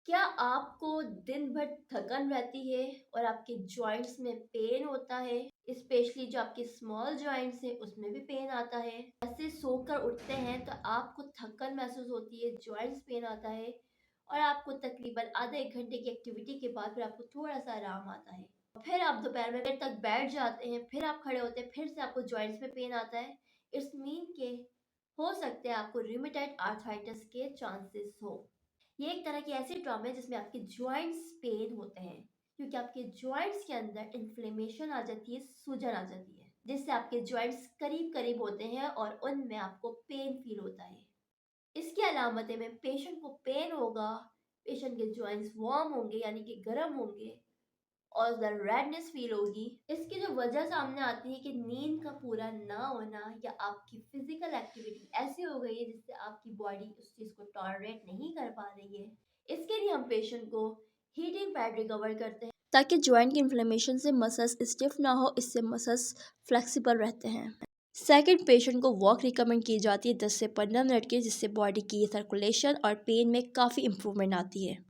क्या आपको दिन भर थकन रहती है और आपके जॉइंट्स में पेन होता है? स्पेशली जो आपके स्मॉल जॉइंट्स हैं उसमें भी पेन आता है। ऐसे सोकर उठते हैं तो आपको थकन महसूस होती है, जॉइंट्स पेन आता है और आपको तकरीबन आधे 1 घंटे की एक्टिविटी के बाद फिर आपको थोड़ा-सा आराम आता है। फिर आप दोपहर में देर तक बैठ जाते हैं, फिर आप खड़े होते हैं, फिर से आपको जॉइंट्स में पेन आता है। इट्स मीन के हो सकते हैं आपको रूमेटॉइड आर्थराइटिस के चांसेस हो। ये एक तरह की ऐसी ट्रॉमा है जिसमें आपके जॉइंट्स पेन होते हैं क्योंकि आपके जॉइंट्स के अंदर इन्फ्लेमेशन आ जाती है, सूजन आ जाती है, जिससे आपके जॉइंट्स करीब करीब होते हैं और उनमें आपको पेन फील होता है। इसकी अलामतें में पेशेंट को पेन होगा, पेशेंट के जॉइंट्स वार्म होंगे यानी कि गर्म होंगे और द रेडनेस फील होगी। इसकी जो वजह सामने आती है कि नींद का पूरा ना होना या आपकी फिजिकल एक्टिविटी ऐसी हो गई है जिससे आपकी बॉडी उस चीज़ को टॉलरेट नहीं कर पा रही है। इसके लिए हम पेशेंट को हीटिंग पैड रिकवर करते हैं ताकि जॉइंट की इन्फ्लेमेशन से मसल्स स्टिफ ना हो, इससे मसल्स फ्लेक्सिबल रहते हैं। सेकंड, पेशेंट को वॉक रिकमेंड की जाती है 10 से 15 मिनट की, जिससे बॉडी की सर्कुलेशन और पेन में काफ़ी इम्प्रूवमेंट आती है।